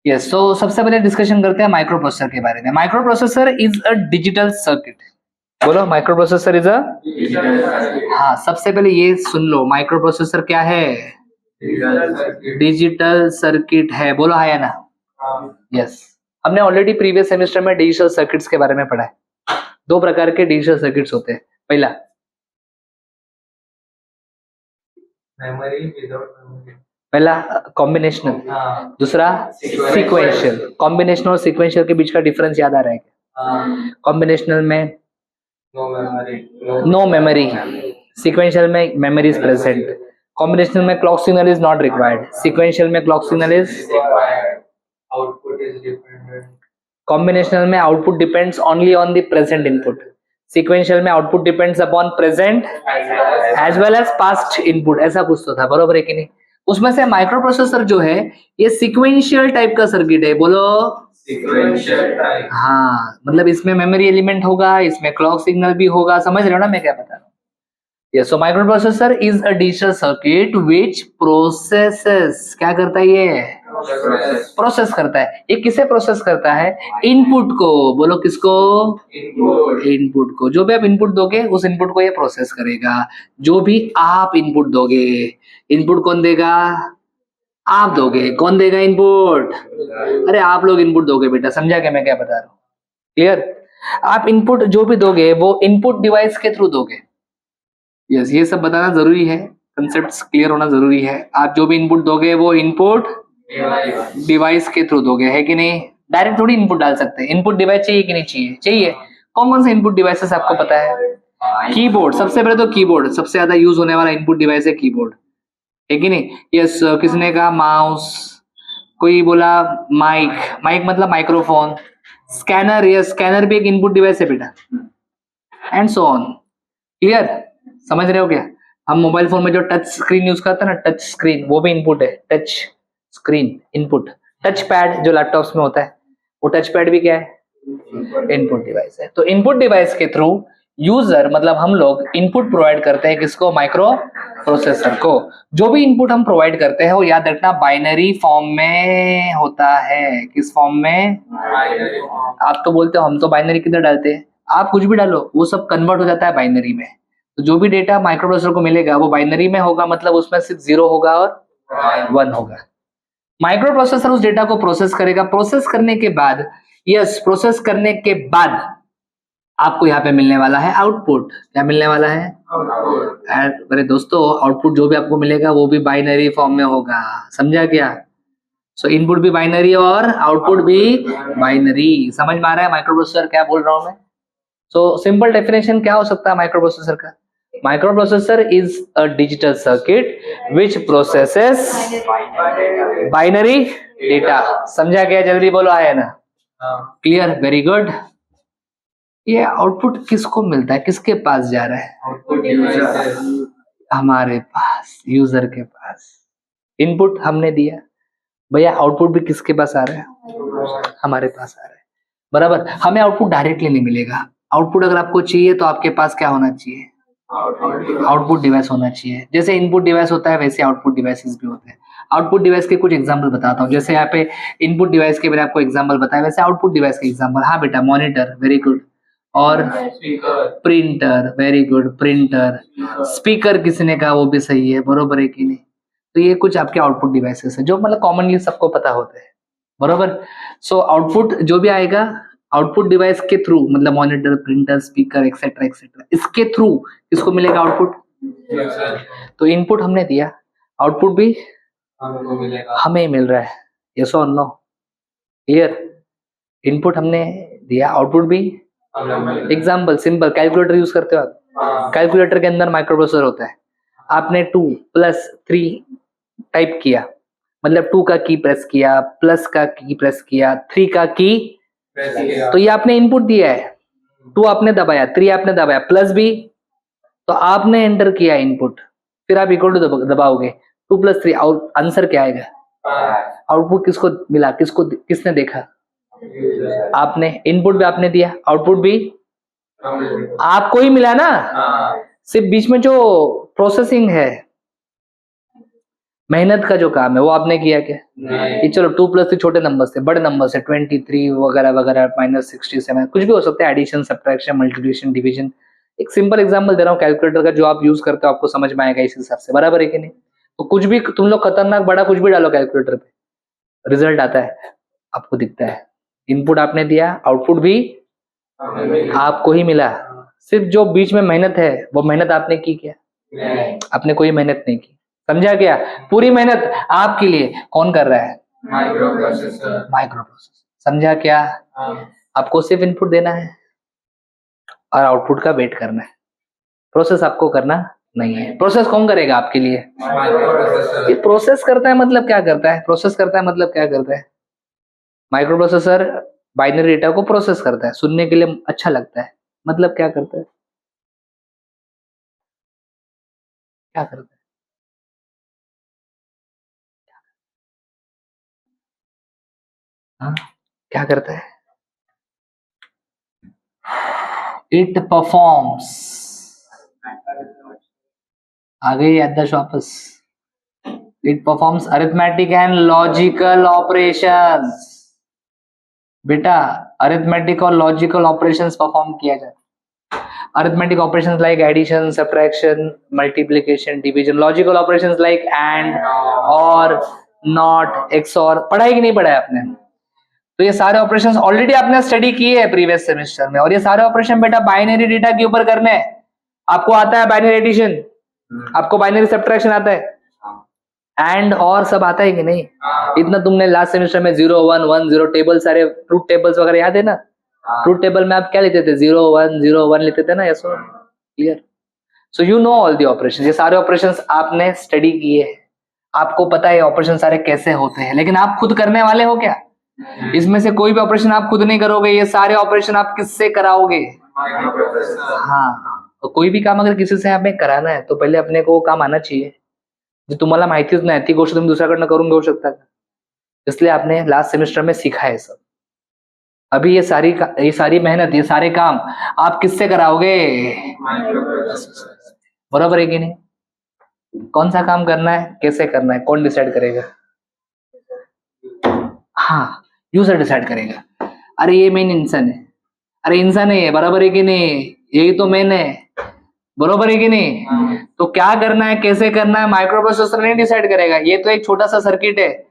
Yes, तो सबसे पहले डिस्कशन करते हैं माइक्रो प्रोसेसर के बारे में। Micro processor is a digital circuit. बोलो, माइक्रो प्रोसेसर इज अ, हाँ, सबसे पहले ये सुन लो, माइक्रो प्रोसेसर क्या है? डिजिटल सर्किट है। बोलो हाँ या ना? यस, हमने ऑलरेडी प्रीवियस सेमेस्टर में डिजिटल सर्किट्स के बारे में पढ़ा है। दो प्रकार के डिजिटल सर्किट्स होते हैं। पहला मेमोरी विदाउट मेमोरी, पहला कॉम्बिनेशनल, दूसरा सीक्वेंशियल। कॉम्बिनेशनल और सीक्वेंशियल के बीच का डिफरेंस याद आ रहा है क्या? कॉम्बिनेशनल में no memory, no memory, sequential में मेमोरी इज प्रेजेंट। कॉम्बिनेशनल में clock signal is not required, sequential में clock signal is required. Output is dependent. Combinational में output depends only on the present input, sequential में output depends upon present as well as past input. ऐसा कुछ तो था, बरोबर है कि नहीं? उसमें से माइक्रो प्रोसेसर जो है ये सीक्वेंशियल टाइप का सर्किट है। बोलो Sequential type. हाँ, मतलब इसमें मेमोरी एलिमेंट होगा, इसमें क्लॉक सिग्नल भी होगा। समझ रहे हो ना मैं क्या बता रहा हूँ? Yes, so microprocessor is a digital circuit which processes, क्या करता है ये? प्रोसेस करता है। ये किसे प्रोसेस करता है? इनपुट को। बोलो किसको? Input. इनपुट को। जो भी आप इनपुट दोगे उस इनपुट को ये प्रोसेस करेगा। जो भी आप इनपुट दोगे, इनपुट कौन देगा? आप दोगे। कौन देगा इनपुट? अरे आप लोग इनपुट दोगे बेटा। समझा क्या मैं क्या बता रहा हूँ? क्लियर? आप इनपुट जो भी दोगे वो इनपुट डिवाइस के थ्रू दोगे। यस, ये सब बताना जरूरी है, कंसेप्ट्स क्लियर होना जरूरी है। आप जो भी इनपुट दोगे वो इनपुट डिवाइस के थ्रू दोगे, है कि नहीं? डायरेक्ट थोड़ी इनपुट डाल सकते हैं। इनपुट डिवाइस चाहिए कि नहीं चाहिए? चाहिए। कौन कौन से इनपुट डिवाइसेस आपको पता है? कीबोर्ड, सबसे पहले तो कीबोर्ड सबसे ज्यादा यूज होने वाला इनपुट डिवाइस है कीबोर्ड, है कि नहीं? यस, किसने कहा माउस, कोई बोला माइक, माइक मतलब माइक्रोफोन। स्कैनर, यस, स्कैनर भी एक इनपुट डिवाइस है बेटा, एंड सो ऑन। क्लियर? समझ रहे हो क्या? हम मोबाइल फोन में जो टच स्क्रीन यूज करते हैं ना, टच स्क्रीन, वो भी इनपुट है। Touch screen input. Touch pad जो लैपटॉप्स में होता है, वो टच पैड भी क्या है? इनपुट डिवाइस है। तो इनपुट डिवाइस के थ्रू यूजर, मतलब हम लोग इनपुट प्रोवाइड करते हैं किसको? माइक्रो प्रोसेसर को। जो भी इनपुट हम प्रोवाइड करते हैं वो याद रखना बाइनरी फॉर्म में होता है। किस फॉर्म में? Binary form. आप तो बोलते हो हम तो बाइनरी किधर डालते हैं। आप कुछ भी डालो वो सब कन्वर्ट हो जाता है बाइनरी में। तो जो भी डेटा माइक्रो प्रोसेसर को मिलेगा वो बाइनरी में होगा, मतलब उसमें सिर्फ 0 होगा और 1 होगा। माइक्रो प्रोसेसर उस डेटा को प्रोसेस करेगा। प्रोसेस करने के बाद, यस, प्रोसेस करने के बाद आपको यहाँ पे मिलने वाला है आउटपुट। क्या मिलने वाला है? Output. अरे दोस्तों, आउटपुट जो भी आपको मिलेगा वो भी बाइनरी फॉर्म में होगा। समझा क्या? सो इनपुट भी बाइनरी और आउटपुट भी बाइनरी। समझ में आ रहा है माइक्रो प्रोसेसर क्या बोल रहा हूं मैं? सो सिंपल डेफिनेशन क्या हो सकता है माइक्रो प्रोसेसर का? Micro processor is a digital circuit which processes binary data. समझा क्या? जल्दी बोलो आया ना? क्लियर? Very good. ये आउटपुट किसको मिलता है? किसके पास जा रहा है? Output devices. हमारे पास, यूजर के पास। इनपुट हमने दिया भैया, आउटपुट भी किसके पास आ रहा है? हमारे पास आ रहा है, बराबर। हमें आउटपुट डायरेक्टली नहीं मिलेगा। आउटपुट अगर आपको चाहिए तो आपके पास क्या होना चाहिए? आउटपुट डिवाइस होना चाहिए। जैसे इनपुट डिवाइस होता है वैसे आउटपुट डिवाइसेस भी होते हैं। आउटपुट डिवाइस के कुछ एग्जांपल बताता हूँ। जैसे यहाँ पे इनपुट डिवाइस के मैंने आपको एग्जांपल बताया, वैसे आउटपुट डिवाइस के एग्जांपल। हाँ बेटा, मॉनिटर, वेरी गुड। और Speaker. Printer, very good, printer. Speaker किसने कहा? वो भी सही है, बरोबर है कि नहीं? तो ये कुछ आपके आउटपुट डिवाइसेस है जो मतलब कॉमनली सबको पता होते हैं, बरोबर। सो आउटपुट जो भी आएगा आउटपुट डिवाइस के थ्रू, मतलब monitor, printer, speaker, etcetera etcetera, इसके थ्रू किसको मिलेगा? आउटपुट। User. तो इनपुट हमने दिया, आउटपुट भी हमको मिलेगा. हमें ही मिल रहा है। यस और नो? क्लियर? इनपुट हमने दिया, आउटपुट भी। हमको मिलेगा. एग्जाम्पल सिंपल, कैलकुलेटर यूज करते हो आप? हाँ. कैलकुलेटर के अंदर माइक्रो प्रोसेसर होता है। आपने 2 + 3 टाइप किया, मतलब 2 का की प्रेस किया, प्लस का की प्रेस किया, 3 का की, Press किया. तो ये आपने इनपुट दिया है। 2 आपने दबाया, 3 आपने दबाया, प्लस भी, तो आपने एंटर किया इनपुट। फिर आप इक्वल टू दबाओगे, 2 + 3, आंसर क्या आएगा? आउटपुट किसको मिला? किसने देखा? User. आपने। इनपुट भी आपने दिया, आउटपुट भी हमको. आपको ही मिला ना। हाँ. सिर्फ बीच में जो प्रोसेसिंग है, मेहनत का जो काम है वो आपने किया क्या? ये चलो 2+3 छोटे नंबर से, बड़े नंबर से 23 वगैरह वगैरह, -67, कुछ भी हो सकता है, एडिशन, सब्ट्रैक्शन, मल्टीप्लिकेशन, डिवीजन। एक सिंपल एग्जांपल दे रहा हूँ कैलकुलेटर का, जो आप यूज करते हो आपको समझ में आएगा इस हिसाब से, बराबर है कि नहीं? तो कुछ भी तुम लोग खतरनाक बड़ा कुछ भी डालो कैलकुलेटर पे, रिजल्ट आता है, आपको दिखता है। इनपुट आपने दिया, आउटपुट भी आपको ही मिला। सिर्फ जो बीच में मेहनत है वो मेहनत आपने की क्या? आपने कोई मेहनत नहीं की। समझा क्या? पूरी मेहनत आपके लिए कौन कर रहा है? Micro processor. Micro processor. समझा क्या? आपको सिर्फ इनपुट देना है और आउटपुट का वेट करना है, प्रोसेस आपको करना नहीं है। प्रोसेस कौन करेगा आपके लिए? Micro processor. ये प्रोसेस करता है मतलब क्या करता है? प्रोसेस करता है मतलब क्या करता है? माइक्रो प्रोसेसर बाइनरी डेटा को प्रोसेस करता है, सुनने के लिए अच्छा लगता है, मतलब क्या करता है? क्या करता है? हाँ? क्या करता है? इट परफॉर्म्स, आ गई याददाश्त वापस। It performs arithmetic and logical operations. बेटा अरिथमेटिक और लॉजिकल ऑपरेशंस परफॉर्म किया जाता है। Arithmetic operations like addition, subtraction, multiplication, division. Logical operations like and, or, not, XOR. पढ़ा है कि नहीं पढ़ा है आपने? तो ये सारे ऑपरेशंस ऑलरेडी आपने स्टडी किए हैं प्रीवियस सेमेस्टर में, और ये सारे ऑपरेशन बेटा बाइनरी डेटा के ऊपर करने हैं। आपको आता है बाइनरी एडिशन, आपको बाइनरी सब्ट्रैक्शन आता है, एंड और सब आता है कि नहीं? इतना तुमने लास्ट सेमेस्टर में 0 1 1 0 टेबल, सारे ट्रूथ टेबल्स वगैरह याद है ना? ट्रूथ टेबल में आप क्या लेते थे? 0 1 0 1 लेते थे ना? यस और clear? So you know all the operation. ये सारे ऑपरेशन आपने स्टडी किए हैं, आपको पता है ऑपरेशन सारे कैसे होते हैं, लेकिन आप खुद करने वाले हो क्या? इसमें से कोई भी ऑपरेशन आप खुद नहीं करोगे, ये सारे ऑपरेशन आप किससे कराओगे? Micro processor. हाँ, तो कोई भी काम अगर किसी से हमें कराना है तो पहिले अपने को काम आना चाहिए. जे तुम्हाला माहितीच नाही ती गोष्ट तुम्ही दुसऱ्याकडनं करून घेऊ शकता का? इसलिए आपने लास्ट सेमेस्टर में सीखा है सब. अभी ये सारी मेहनत, ये सारे काम आप किससे कराओगे? Micro processor. बराबर है कि नहीं? कौन सा काम करना है, कैसे करना है, कौन डिसाइड करेगा? हाँ, यूजर डिसाइड करेगा. अरे ये मेन इंसान है, अरे इंसान है, बराबर है कि नहीं? यही तो मेन है, बरोबर है कि नहीं? तो क्या करना है, कैसे करना है, माइक्रो प्रोसेसर नहीं डिसाइड करेगा. ये तो एक छोटा सा सर्किट है,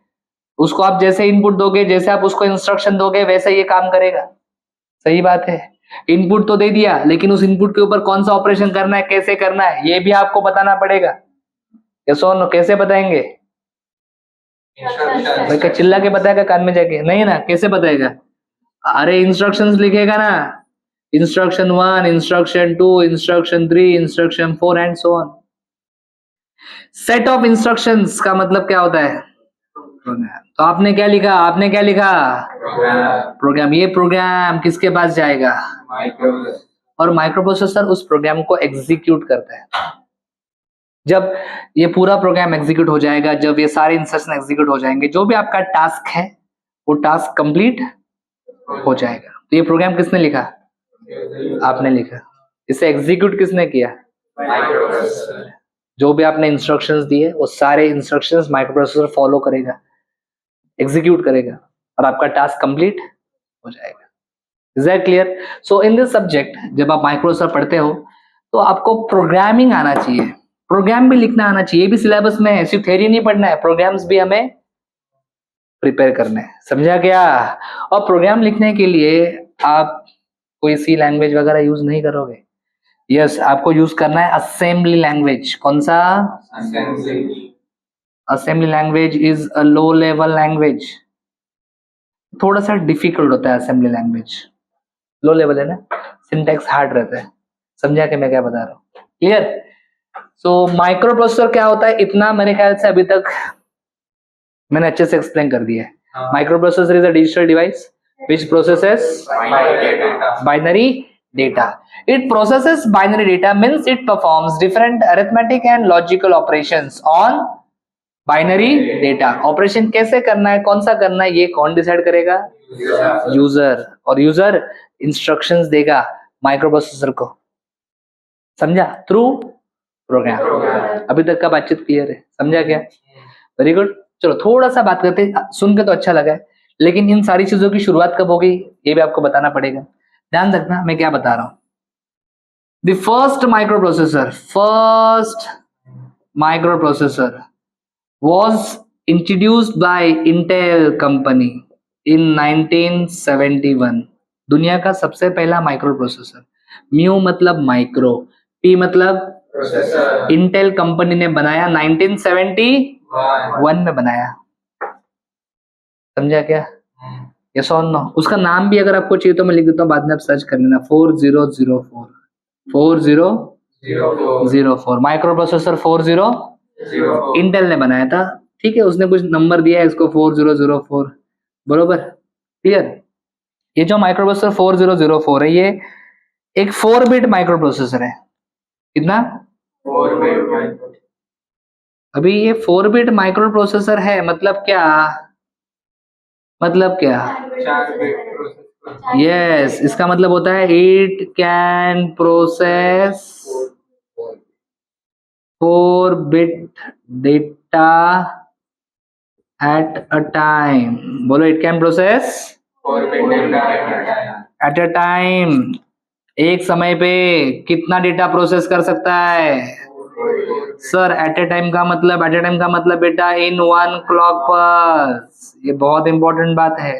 उसको आप जैसे इनपुट दोगे, जैसे आप उसको इंस्ट्रक्शन दोगे, वैसे ये काम करेगा. सही बात है. इनपुट तो दे दिया, लेकिन उस इनपुट के ऊपर कौन सा ऑपरेशन करना है, कैसे करना है, ये भी आपको बताना पड़ेगा. कैसे बताएंगे? भाई क्या चिल्ला के बताएगा कान में जाके? नहीं ना, कैसे बताएगा? अरे इंस्ट्रक्शंस लिखेगा ना, instruction 1, instruction 2, instruction 3, instruction 4 and so on. Set of instructions का मतलब क्या होता है? तो आपने क्या लिखा? प्रोग्राम. ये प्रोग्राम किसके पास जाएगा? और माइक्रो प्रोसेसर उस प्रोग्राम को एग्जीक्यूट करता है. जब ये पूरा प्रोग्राम एग्जीक्यूट हो जाएगा, जब ये सारे इंस्ट्रक्शन एग्जीक्यूट हो जाएंगे, जो भी आपका टास्क है वो टास्क कंप्लीट हो जाएगा. तो ये प्रोग्राम किसने लिखा? आपने लिखा. इसे एग्जीक्यूट किसने किया? जो भी आपने इंस्ट्रक्शंस दिए वो सारे इंस्ट्रक्शंस माइक्रो प्रोसेसर फॉलो करेगा, एग्जीक्यूट करेगा, और आपका टास्क कंप्लीट हो जाएगा. Is that clear? So in this subject जब आप माइक्रो प्रोसेसर पढ़ते हो तो आपको प्रोग्रामिंग आना चाहिए, प्रोग्राम भी लिखना आना चाहिए. ये भी सिलेबस में है, सिर्फ थ्योरी नहीं पढ़ना है, प्रोग्राम्स भी हमें प्रिपेयर करने हैं. समझा क्या? और प्रोग्राम लिखने के लिए आप कोई सी लैंग्वेज वगैरह यूज नहीं करोगे. यस, आपको यूज करना है असेंबली लैंग्वेज. कौन सा? Assembly language is a low level language. थोड़ा सा डिफिकल्ट होता है असेंबली लैंग्वेज, लो लेवल है ना, सिंटैक्स हार्ड रहता है. समझा कि मैं क्या बता रहा हूँ? क्लियर? सो माइक्रो प्रोसेसर क्या होता है, इतना मेरे ख्याल से अभी तक मैंने अच्छे से एक्सप्लेन कर दिया है. Micro processor is a digital device which processes binary data. It processes binary data means it performs different arithmetic and logical operations on binary data. Operation कैसे करना है, कौन सा करना है, ये कौन डिसाइड करेगा? यूजर. और यूजर इंस्ट्रक्शंस देगा माइक्रो प्रोसेसर को. समझा? Through program. अभी तक का बातचीत क्लियर है? समझा क्या? Very good. चलो थोड़ा सा बात करते हैं, सुन के तो अच्छा लगा है, लेकिन इन सारी चीजों की शुरुआत कब होगी ये भी आपको बताना पड़ेगा। ध्यान रखना मैं क्या बता रहा हूं। The first microprocessor was introduced by Intel company in 1971। दुनिया का सबसे पहला माइक्रो प्रोसेसर, म्यू मतलब माइक्रो, पी मतलब प्रोसेसर, इंटेल कंपनी ने बनाया 1971 में बनाया। समझा क्या? यस और नो? उसका नाम भी अगर आपको चाहिए तो मैं लिख देता हूँ, बाद में आप सर्च कर लेना। 4004 माइक्रो प्रोसेसर 40 इंटेल ने बनाया था। ठीक है, उसने कुछ नंबर दिया है इसको 4004, बरोबर, क्लियर। ये जो माइक्रो प्रोसेसर 4004 है, ये एक 4 बिट माइक्रो प्रोसेसर है। कितना? 4 बिट। अभी ये 4 बिट माइक्रो प्रोसेसर है, मतलब क्या? मतलब क्या? 4 बिट प्रोसेसर। यस, इसका मतलब होता है it can process 4 bit data at a time. बोलो, it can process 4 bit data at a time. एक समय पे कितना डेटा प्रोसेस कर सकता है सर? एट ए टाइम का मतलब बेटा इन 1 क्लॉक पल्स। ये बहुत इंपॉर्टेंट बात है।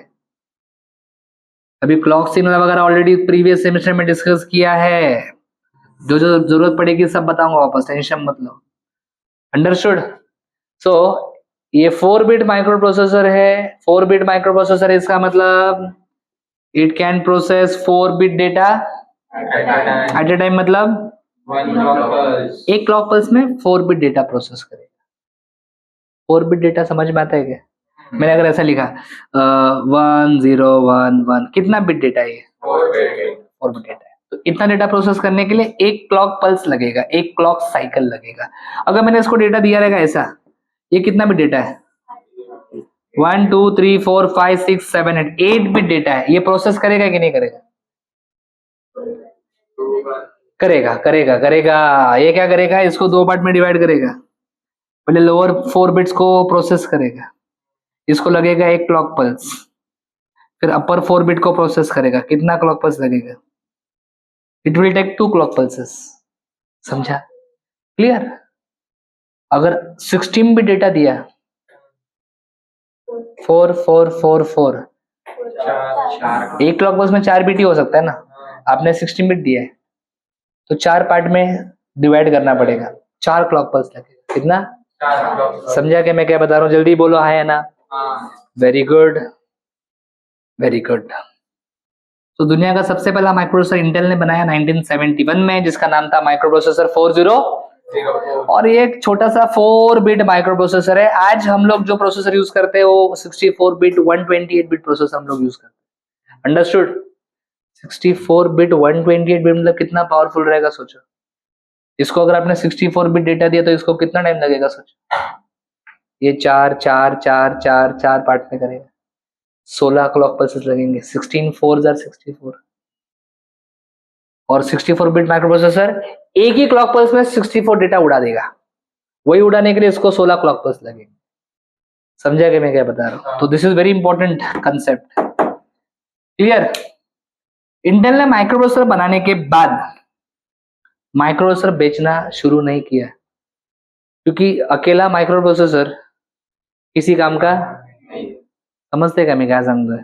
अभी क्लॉक सिग्नल वगैरह ऑलरेडी प्रीवियस सेमेस्टर में डिस्कस किया है। जो जो जरूरत पड़ेगी सब बताऊंगा वापस, टेंशन मत लो। अंडरस्टूड? सो ये 4 बिट माइक्रो प्रोसेसर है। 4 बिट माइक्रो प्रोसेसर है, इसका मतलब it can process 4 bit data eight A time, मतलब 1 क्लॉक पल्स। एक क्लॉक पल्स में 4 बिट डेटा प्रोसेस करेगा। 4 बिट डेटा समझ में आता है क्या? मैंने अगर ऐसा लिखा 1011, कितना बिट डेटा है ये? 4 बिट। 4 बिट डेटा है। तो इतना डेटा प्रोसेस करने के लिए एक क्लॉक पल्स लगेगा, एक क्लॉक साइकिल लगेगा। अगर मैंने इसको डेटा दिया रहेगा ऐसा, ये कितना बिट डेटा है? 1 2 3 4 5 6 7 8 बिट डेटा है। ये प्रोसेस करेगा कि नहीं करेगा? करेगा। ये क्या करेगा? इसको 2 पार्ट में डिवाइड करेगा। पहले लोअर 4 बिट्स को प्रोसेस करेगा, इसको लगेगा एक क्लॉक पल्स। फिर अपर 4 बिट को प्रोसेस करेगा, कितना क्लॉक पल्स लगेगा? It will take 2 clock pulses. समझा? क्लियर? अगर 16 बिट डेटा दिया, 4 4 4 4, एक क्लॉक पल्स में 4 बिट ही हो सकता है ना। आपने 16 बिट दिया है तो 4 पार्ट में डिवाइड करना पड़ेगा, 4 क्लॉक पल्स लगेगा। कितना? 4 क्लॉक। समझा कि मैं क्या बता रहा हूँ? जल्दी बोलो, हाँ या ना? Very good, very good. तो दुनिया का सबसे पहला माइक्रोप्रोसेसर इंटेल ने बनाया 1971 में, जिसका नाम था माइक्रोप्रोसेसर 40। और ये एक छोटा सा 4 बिट माइक्रोप्रोसेसर है। आज हम लोग जो प्रोसेसर यूज करते हैं वो 64 बिट 128 बिट प्रोसेसर हम लोग यूज करते हैं। अंडरस्टूड? 64 बिट 128 बिट मतलब कितना पावरफुल रहेगा सोचो। इसको अगर आपने 64 बिट डेटा दिया तो इसको कितना टाइम लगेगा सोचो। ये 4 4 4 4 4 पार्ट में करेगा, 16 क्लॉक पल्सेस लगेंगे। 16 4 64 और 64 बिट माइक्रोप्रोसेसर एक ही क्लॉक पल्स में 64 डेटा उड़ा देगा। वही उड़ाने के लिए इसको 16 क्लॉक पल्स लगेंगे। समझा कि मैं क्या बता रहा हूं? तो this is very important concept. Clear? Intel ने माइक्रोप्रोसेसर बनाने के बाद माइक्रोप्रोसेसर बेचना शुरू नहीं किया, क्योंकि अकेला माइक्रोप्रोसेसर किसी काम का समझते क्या मैं क्या समझ?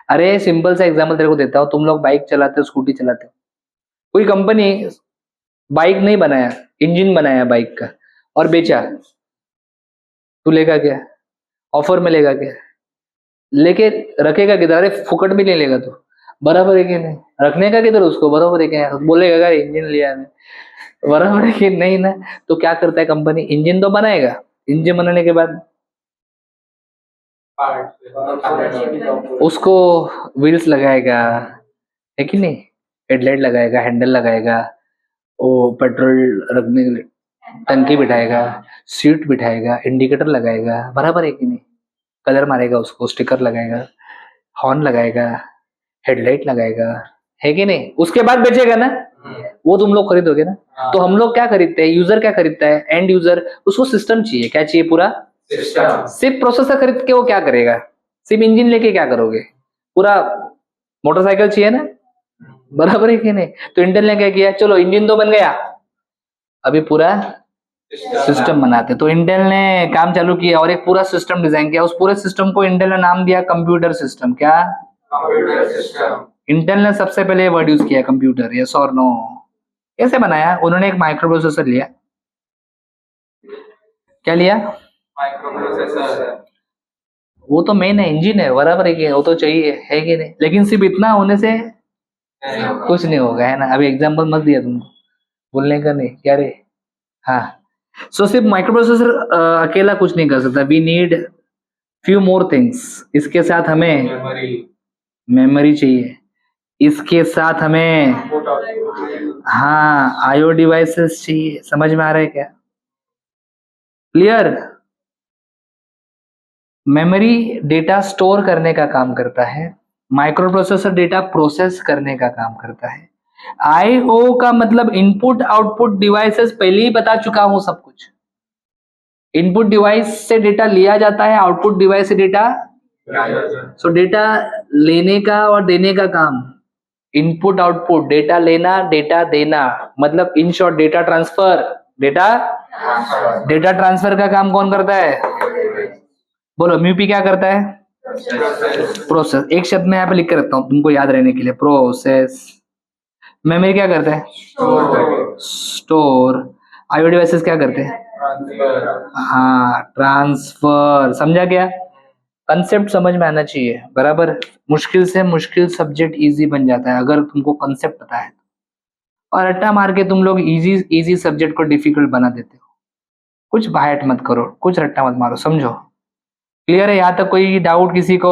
अरे सिंपल सा एग्जांपल तेरे को देता हूँ। तुम लोग बाइक चलाते हो, स्कूटी चलाते हो, कोई कंपनी बाइक नहीं बनाया, इंजन बनाया बाइक का और बेचा, तू लेगा क्या? ऑफर में लेगा क्या? लेके रखेगा किधर? अरे फुकट भी नहीं लेगा तू, बराबर है कि नहीं? रखने का किधर उसको, बराबर है क्या? बोलेगा इंजन लिया है, बराबर है कि नहीं ना? तो क्या करता है कंपनी? इंजन तो बनाएगा, इंजन बनाने के बाद उसको व्हील्स लगाएगा, है कि नहीं? हेडलाइट लगाएगा, हैंडल लगाएगा, वो पेट्रोल रखने के लिए टंकी बिठाएगा, सीट बिठाएगा, इंडिकेटर लगाएगा, बराबर है कि नहीं? कलर मारेगा उसको, स्टिकर लगाएगा, हॉर्न लगाएगा, हेडलाइट लगाएगा, है कि नहीं? उसके बाद बेचेगा ना, वो तुम लोग खरीदोगे ना। तो हम लोग क्या खरीदते हैं? यूजर क्या खरीदता है? एंड यूजर, उसको सिस्टम चाहिए। क्या चाहिए? पूरा System. सिर्फ प्रोसेसर खरीद के वो क्या करेगा, सिर्फ इंजन लेके क्या करोगे, पूरा मोटरसाइकिल चाहिए ना, बराबर है कि नहीं। तो इंटेल ने क्या किया, चलो इंजन तो बन गया, अभी पूरा सिस्टम बनाते। तो इंटेल ने काम चालू किया और एक पूरा सिस्टम डिजाइन किया। उस पूरे सिस्टम को इंटेल ने नाम दिया कंप्यूटर सिस्टम। क्या? Computer system. इंटेल ने सबसे पहले ये वर्ड यूज किया कंप्यूटर, यस और नो। कैसे बनाया? उन्होंने एक माइक्रो प्रोसेसर लिया। क्या लिया? Microprocessor. वो तो मेन है, इंजन है, बराबर है कि वो तो चाहिए, है कि नहीं। लेकिन सिर्फ इतना होने से कुछ नहीं होगा, है ना। अभी एग्जांपल मत दिया तुमको, बोलने का नहीं, क्या रे। हाँ, सो सिर्फ माइक्रो प्रोसेसर अकेला कुछ नहीं कर सकता, we need few more things. इसके साथ हमें Memory. मेमोरी चाहिए, इसके साथ हमें Input output. हाँ आईओ डिवाइसेस चाहिए। समझ में आ रहा है क्या? क्लियर? मेमोरी डेटा स्टोर करने का काम करता है, माइक्रो प्रोसेसर डेटा प्रोसेस करने का काम करता है। आईओ का मतलब इनपुट आउटपुट डिवाइसेस, पहले ही बता चुका हूं सब कुछ। इनपुट डिवाइस से डेटा लिया जाता है, आउटपुट डिवाइस से डेटा, सो डेटा लेने का और देने का काम, इनपुट आउटपुट, डेटा लेना डेटा देना, मतलब in short data transfer. Data transfer का काम कौन करता है? बोलो, म्यूपी क्या करता है? प्रोसेस। एक शब्द में यहाँ पे लिख के रखता हूँ तुमको याद रहने के लिए, प्रोसेस। मेमोरी क्या करता है? स्टोर। आईओ डिवाइसेस क्या करते हैं? हाँ, ट्रांसफर। समझा क्या? कंसेप्ट समझ में आना चाहिए, बराबर। मुश्किल से मुश्किल सब्जेक्ट इजी बन जाता है अगर तुमको कंसेप्ट पता है। और रट्टा मार के तुम लोग इजी सब्जेक्ट को डिफिकल्ट बना देते हो। कुछ बाहट मत करो, कुछ रट्टा मत मारो, समझो। क्लियर है? यहाँ तक कोई डाउट किसी को?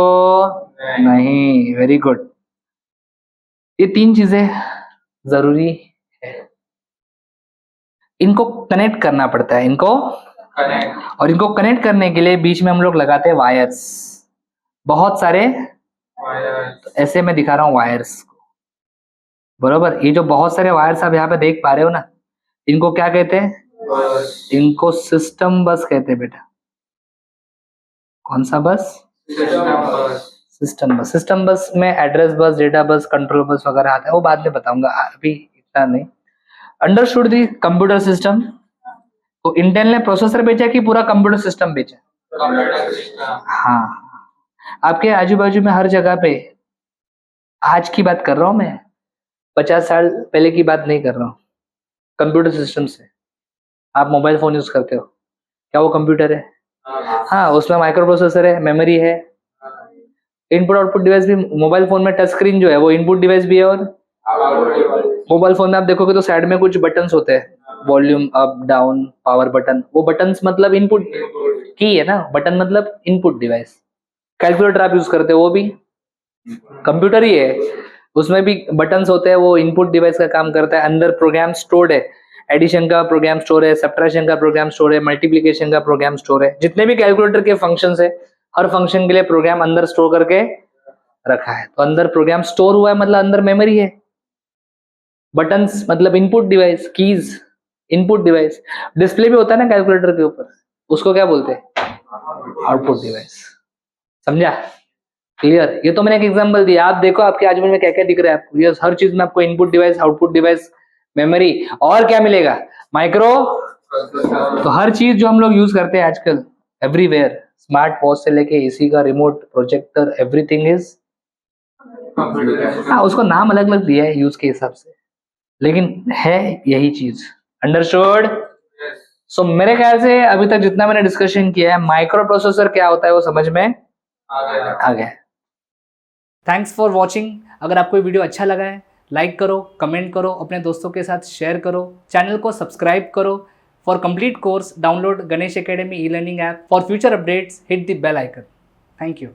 नहीं, वेरी गुड। ये तीन चीजें जरूरी है, इनको कनेक्ट करना पड़ता है, इनको। Connect. और इनको कनेक्ट करने के लिए बीच में हम लोग लगाते हैं वायर्स, बहुत सारे। Wires. ऐसे मैं दिखा रहा हूँ वायर्स को, बरोबर। ये जो बहुत सारे वायर्स आप यहाँ पे देख पा रहे हो ना, इनको क्या कहते हैं? Bus. इनको सिस्टम बस कहते हैं बेटा। कौन सा बस? System bus. सिस्टम बस। सिस्टम बस में address bus, data bus, control bus वगैरह आता है, वो बाद में बताऊंगा, अभी इतना नहीं। अंडरस्टूड दी कंप्यूटर सिस्टम। तो इंटेल ने प्रोसेसर बेचा कि पूरा कंप्यूटर सिस्टम बेचा? Computer system. हाँ, आपके आजू बाजू में हर जगह पे, आज की बात कर रहा हूँ मैं, 50 साल पहले की बात नहीं कर रहा हूँ। कंप्यूटर सिस्टम से आप मोबाइल फोन यूज करते हो, क्या वो कंप्यूटर है? हाँ, उसमें माइक्रो प्रोसेसर है, मेमोरी है, इनपुट आउटपुट डिवाइस भी। मोबाइल फोन में टच स्क्रीन जो है वो इनपुट डिवाइस भी है। और मोबाइल फोन में आप देखोगे तो साइड में कुछ बटन्स होते हैं, volume up down, power button. वो बटन्स मतलब इनपुट की है ना, बटन मतलब इनपुट डिवाइस। कैलकुलेटर आप यूज करते हो, वो भी कंप्यूटर ही है, उसमें भी बटन्स होते हैं, वो इनपुट डिवाइस का काम करता है। अंदर प्रोग्राम स्टोर्ड है, एडिशन का प्रोग्राम स्टोर है, सब्ट्रैक्शन का प्रोग्राम स्टोर है, मल्टीप्लिकेशन का प्रोग्राम स्टोर है। जितने भी कैलकुलेटर के फंक्शंस है, हर फंक्शन के लिए प्रोग्राम अंदर स्टोर करके रखा है। तो अंदर प्रोग्राम स्टोर हुआ है मतलब अंदर मेमोरी है। बटन्स मतलब input device, keys input device. Display भी होता है ना कैलकुलेटर के ऊपर, उसको क्या बोलते हैं? Output device. समझा? क्लियर? ये तो मैंने एक एग्जांपल दिया, आप देखो आपके आजू में क्या क्या दिख रहा है आपको। ये हर चीज में आपको input device, output device, memory, और क्या मिलेगा? माइक्रो। तो हर चीज जो हम लोग यूज करते हैं आजकल, एवरीवेयर, स्मार्ट वॉच से लेके एसी का रिमोट, प्रोजेक्टर, एवरीथिंग इज हाँ, उसको नाम अलग अलग दिया है यूज के हिसाब से, लेकिन है यही चीज। अंडरस्टूड? सो मेरे ख्याल से अभी तक जितना मैंने डिस्कशन किया है, माइक्रो प्रोसेसर क्या होता है वो समझ में आ गया। Thanks for watching. अगर आपको वीडियो अच्छा लगा है, लाइक करो, कमेंट करो, अपने दोस्तों के साथ शेयर करो, चैनल को सब्सक्राइब करो। For complete course download Ganesh academy e learning app. For future updates hit the bell icon. Thank you.